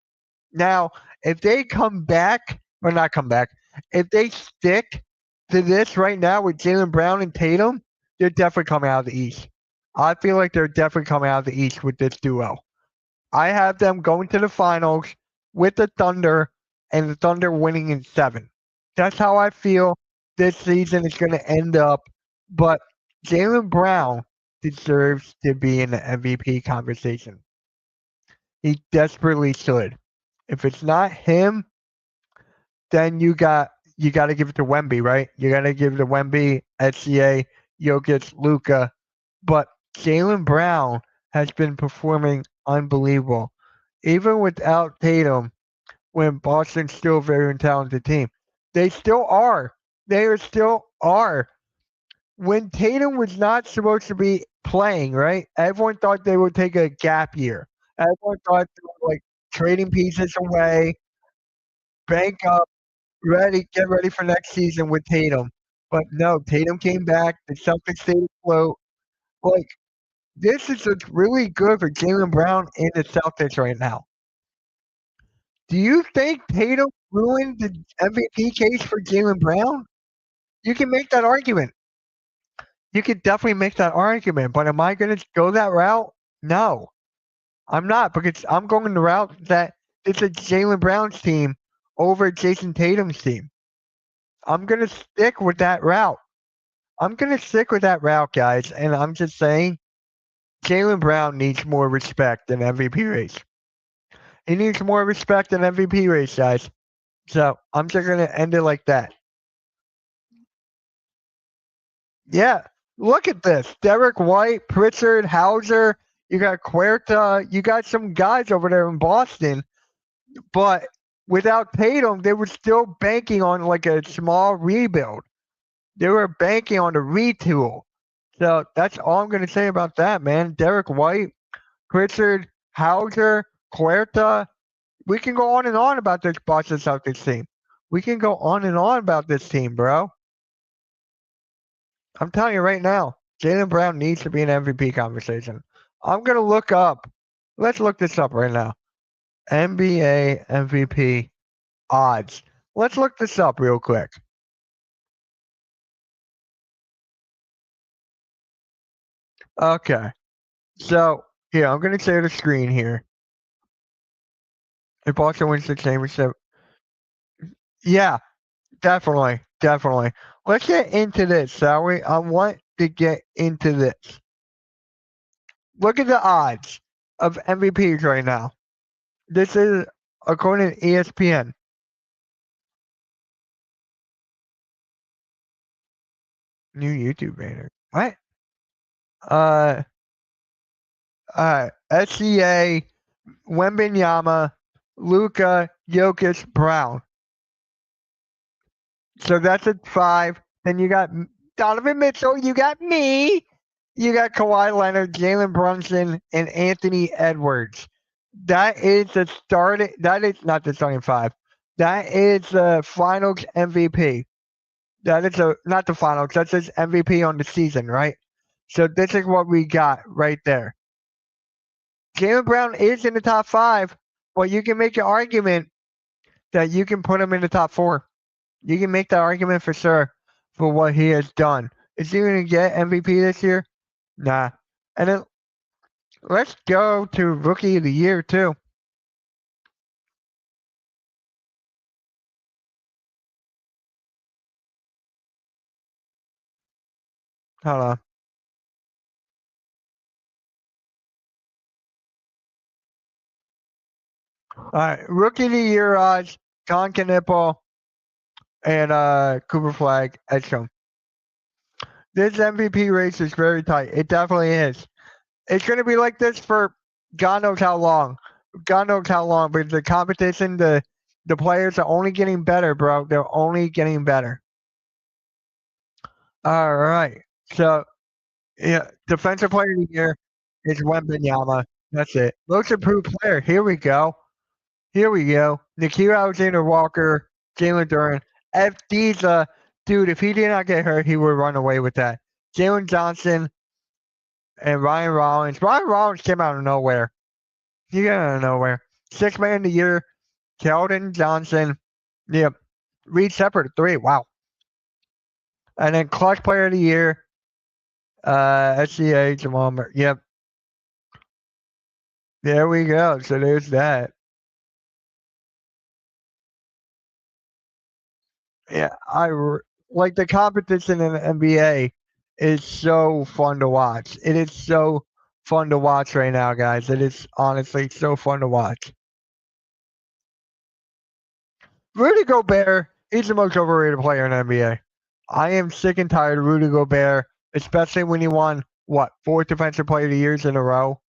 Now, if they come back, or not come back, if they stick to this right now with Jaylen Brown and Tatum, they're definitely coming out of the East. I feel like they're definitely coming out of the East with this duo. I have them going to the finals with the Thunder and the Thunder winning in 7. That's how I feel this season is going to end up. But Jaylen Brown deserves to be in the MVP conversation. He desperately should. If it's not him, then you got to give it to Wemby, right? You got to give it to Wemby, SCA, Jokic, Luca. But Jaylen Brown has been performing unbelievable, even without Tatum. When Boston's still a very talented team, they still are. They are still are. When Tatum was not supposed to be playing, right? Everyone thought they would take a gap year. Everyone thought they were like trading pieces away, bank up, get ready for next season with Tatum. But no, Tatum came back. The Celtics stayed afloat. Like this is just really good for Jaylen Brown and the Celtics right now. Do you think Tatum ruined the MVP case for Jaylen Brown? You can make that argument. You could definitely make that argument, but am I going to go that route? No, I'm not because I'm going the route that it's a Jaylen Brown's team over Jason Tatum's team. I'm going to stick with that route. I'm going to stick with that route, guys, and I'm just saying Jaylen Brown needs more respect than MVP race. He needs more respect than MVP race, guys. So I'm just going to end it like that. Yeah, look at this. Derek White, Pritchard, Hauser, you got Querta, you got some guys over there in Boston, but without Tatum, they were still banking on like a small rebuild. They were banking on the retool. So that's all I'm going to say about that, man. Derek White, Pritchard, Hauser, Querta. We can go on and on about this Boston Celtics team. We can go on and on about this team, bro. I'm telling you right now, Jaylen Brown needs to be in MVP conversation. I'm gonna look up. Let's look this up right now. NBA MVP odds. Let's look this up real quick. Okay. So here, I'm gonna share the screen here. If Boston wins the championship, yeah, definitely, definitely. Let's get into this, shall we? I want to get into this. Look at the odds of MVPs right now. This is according to ESPN. New YouTube banner. What? Uh, SCA, Wembenyama, Luca, Jokic, Brown. So that's at 5. Then you got Donovan Mitchell. You got me. You got Kawhi Leonard, Jalen Brunson, and Anthony Edwards. That is the starting. That is not the starting 5. That is the Finals MVP. That is not the Finals. That's his MVP on the season, right? So this is what we got right there. Jaylen Brown is in the top 5, but you can make an argument that you can put him in the top 4. You can make that argument for sure for what he has done. Is he going to get MVP this year? Nah. And then let's go to Rookie of the Year too. Hold on. All right, rookie of the year odds: Con Knipple and Cooper Flag, Edgecombe. This MVP race is very tight. It definitely is. It's going to be like this for God knows how long. God knows how long. But the competition, the players are only getting better, bro. They're only getting better. All right. So yeah, defensive player of the year is Wembanyama. That's it. Most improved player. Here we go. Here we go. Nikhil Alexander Walker, Jalen Duran. FD's dude, if he did not get hurt, he would run away with that. Jalen Johnson and Ryan Rollins. Ryan Rollins came out of nowhere. He came out of nowhere. Sixth man of the year, Keldon Johnson. Yep. Reed Shepard, 3. Wow. And then clutch player of the year, SCA Jamal Murray. Yep. There we go. So there's that. Yeah, like the competition in the NBA is so fun to watch. It is so fun to watch right now, guys. It is honestly so fun to watch. Rudy Gobert, he's the most overrated player in the NBA. I am sick and tired of Rudy Gobert, especially when he won, what, 4 defensive player of the years in a row?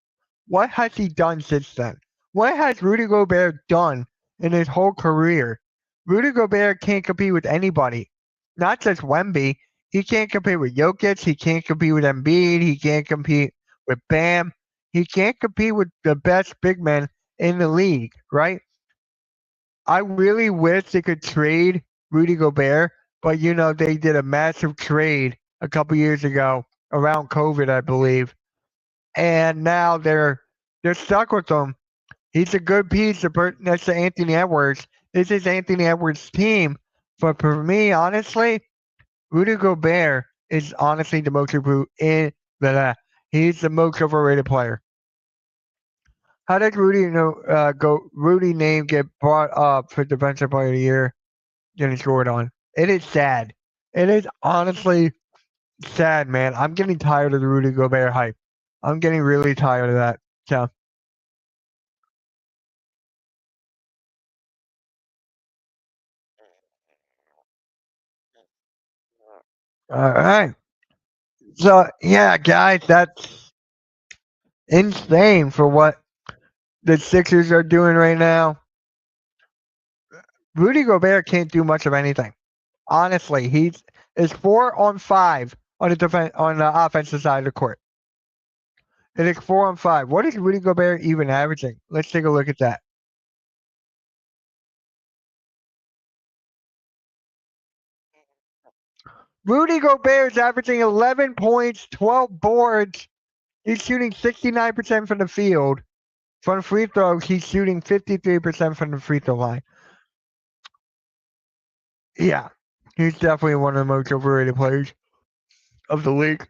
What has he done since then? What has Rudy Gobert done in his whole career? Rudy Gobert can't compete with anybody, not just Wemby. He can't compete with Jokic. He can't compete with Embiid. He can't compete with Bam. He can't compete with the best big men in the league, right? I really wish they could trade Rudy Gobert, but they did a massive trade a couple years ago around COVID, I believe, and now they're stuck with him. He's a good piece next to Anthony Edwards. This is Anthony Edwards' team, but for me, honestly, Rudy Gobert is honestly the most improved in the. He's the most overrated player. How did Rudy name get brought up for defensive player of the year? Getting scored on. It is sad. It is honestly sad, man. I'm getting tired of the Rudy Gobert hype. I'm getting really tired of that. So, all right. So, yeah, guys, that's insane for what the Sixers are doing right now. Rudy Gobert can't do much of anything. Honestly, is 4 on 5 on the offensive side of the court. It is 4 on 5. What is Rudy Gobert even averaging? Let's take a look at that. Rudy Gobert is averaging 11 points, 12 boards. He's shooting 69% from the field. From free throws, he's shooting 53% from the free throw line. Yeah, he's definitely one of the most overrated players of the league.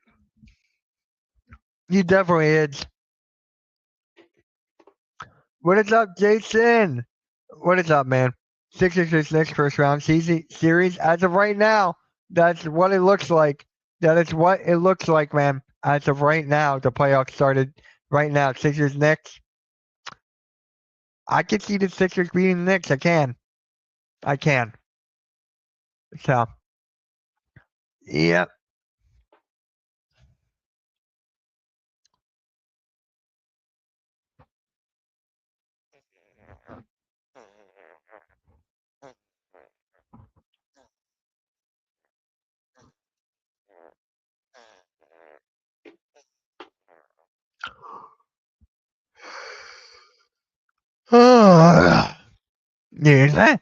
He definitely is. What is up, Jason? What is up, man? Sixers next first round series. As of right now, that's what it looks like. That is what it looks like, man. As of right now, the playoffs started right now. Sixers next. I can see the Sixers beating the Knicks. I can. I can. So, yep. Yeah,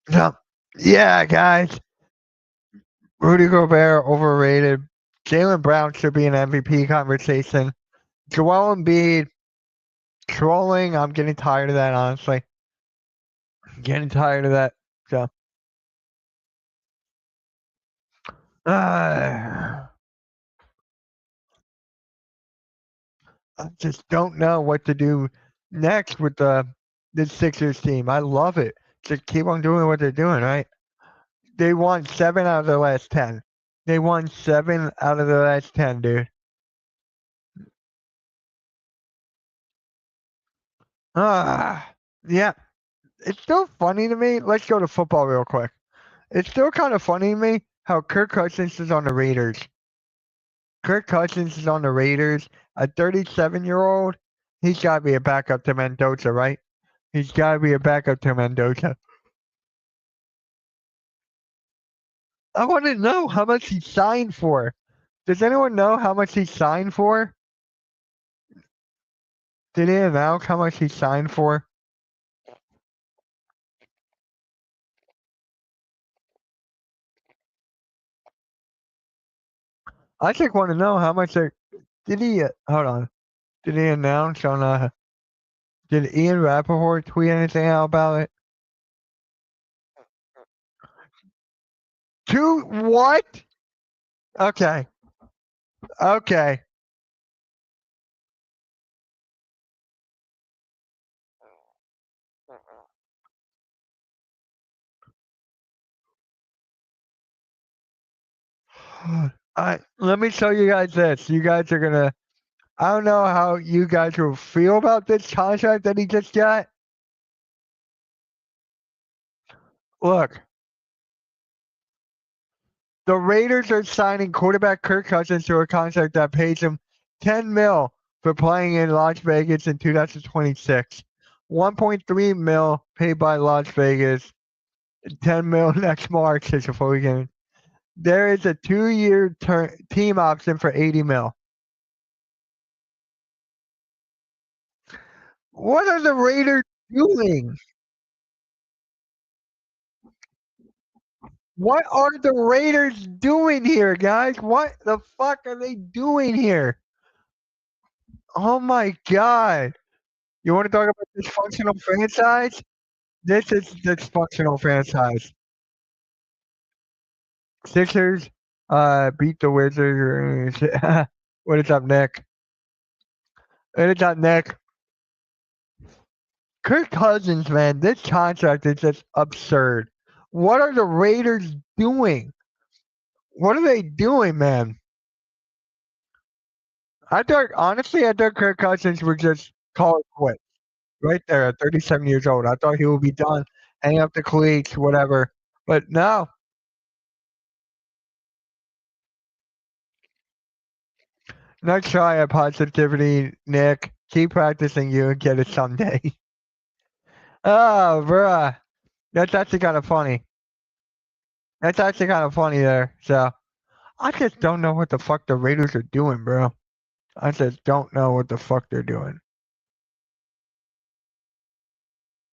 so, yeah, guys. Rudy Gobert overrated. Jalen Brown should be an MVP conversation. Joel Embiid trolling. I'm getting tired of that, honestly. Getting tired of that. So, I just don't know what to do next with the Sixers team. I love it. Just keep on doing what they're doing, right? They won 7 out of their last 10. They won 7 out of the last 10, dude. Ah, yeah. It's still funny to me. Let's go to football real quick. It's still kind of funny to me how Kirk Cousins is on the Raiders. Kirk Cousins is on the Raiders. A 37-year-old, he's got to be a backup to Mendoza, right? He's got to be a backup to Mendoza. I want to know how much he signed for. Does anyone know how much he signed for? Did he announce how much he signed for? I just want to know how much. Did he? Hold on. Did he announce on? Did Ian Rappaport tweet anything out about it? Two what? Okay. Okay. Let me show you guys this. You guys are gonna. I don't know how you guys will feel about this contract that he just got. Look, the Raiders are signing quarterback Kirk Cousins to a contract that pays him 10 mil for playing in Las Vegas in 2026. 1.3 mil paid by Las Vegas. 10 mil next March is before we get. There is a 2-year team option for 80 mil. What are the Raiders doing? What are the Raiders doing here, guys? What the fuck are they doing here? Oh my god. You want to talk about dysfunctional franchise? This is dysfunctional franchise. Sixers beat the Wizards. What is up, Nick? What is up, Nick? Kirk Cousins, man, this contract is just absurd. What are the Raiders doing? What are they doing, man? I thought Kirk Cousins would just call it quits right there at 37 years old. I thought he would be done, hang up the cleats, whatever. But no, nice try at positivity, Nick. Keep practicing, you and get it someday. Oh, bruh. That's actually kind of funny. That's actually kind of funny there. So I just don't know what the fuck the Raiders are doing, bro. I just don't know what the fuck they're doing.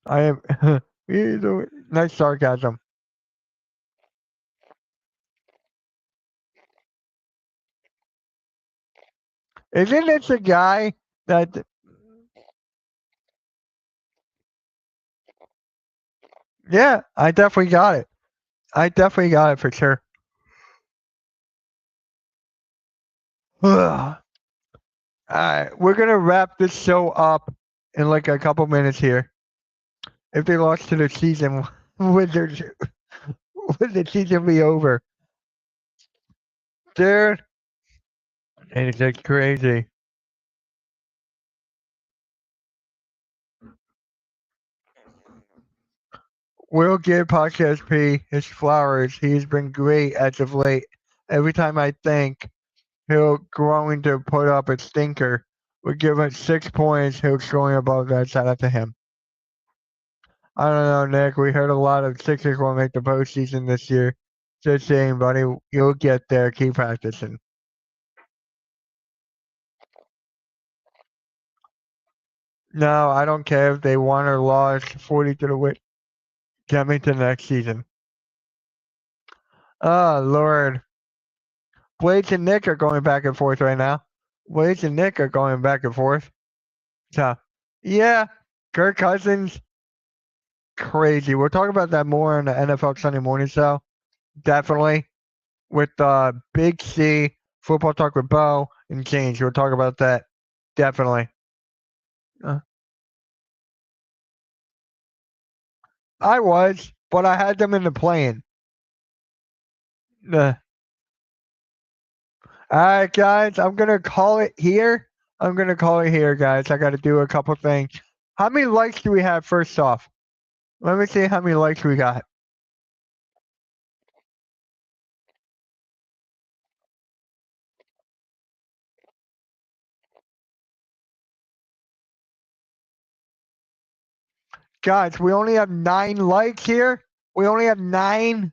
I am nice sarcasm. Isn't this a guy that? Yeah, I definitely got it. I definitely got it for sure. All right, we're gonna wrap this show up in like a couple minutes here. If they lost to the season, would their would the season be over? Dude, it's just crazy. We'll give Podcast P his flowers. He's been great as of late. Every time I think he'll going to put up a stinker, we give it 6 points. He'll going above that. Shout out to him. I don't know, Nick. We heard a lot of Sixers will make the postseason this year. Just saying, buddy, you'll get there. Keep practicing. No, I don't care if they won or lost 40 to the win. Get me to next season. Oh, Lord. Blades and Nick are going back and forth right now. Blades and Nick are going back and forth. So, yeah, Kirk Cousins, crazy. We'll talk about that more on the NFL Sunday morning show. Definitely. With Big C, Football Talk with Bo and James. We'll talk about that. Definitely. Uh, I was, but I had them in the plane. All right, guys, I'm gonna call it here. I'm gonna call it here, guys. I got to do a couple things. How many likes do we have? First off, let me see how many likes we got. Guys, we only have 9 likes here. We only have 9.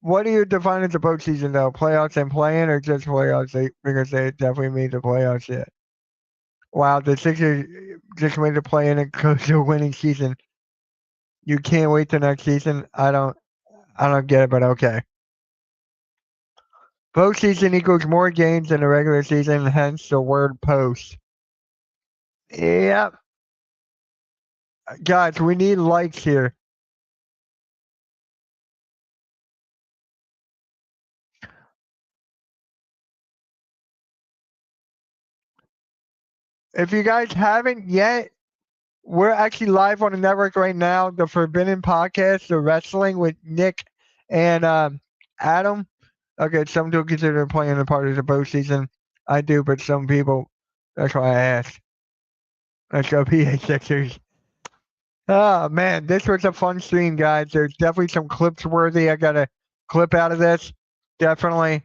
What do you define as a postseason, though? Playoffs and playing, or just playoffs? Because they definitely made the playoffs yet. Wow, the Sixers just made the play in and go to a winning season. You can't wait till next season. I don't get it, but okay. Postseason equals more games than the regular season, hence the word post. Yep. Guys, we need likes here. If you guys haven't yet, we're actually live on the network right now. The Forbidden Podcast, the wrestling with Nick and Adam. Okay, some don't consider playing a part of the postseason. I do, but some people. That's why I asked. Let's go, PA Sixers. Oh man, this was a fun stream, guys. There's definitely some clips worthy. I got a clip out of this. Definitely.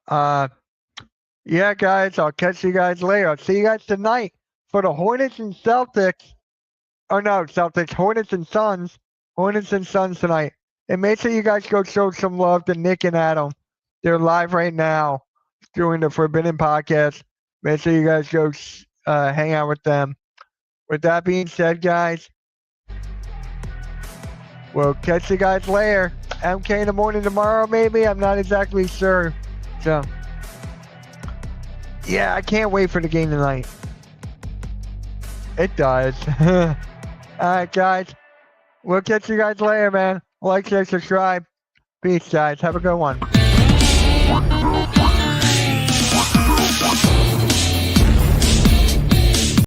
Yeah, guys, I'll catch you guys later. I'll see you guys tonight for the Hornets and Celtics. Oh no, Celtics, Hornets and Suns. Hornets and Suns tonight. And make sure you guys go show some love to Nick and Adam. They're live right now doing the Forbidden Podcast. Make sure you guys go hang out with them. With that being said, guys, we'll catch you guys later. MK in the morning tomorrow, maybe? I'm not exactly sure. So, yeah, I can't wait for the game tonight. It does. All right, guys. We'll catch you guys later, man. Like, share, subscribe. Peace, guys. Have a good one.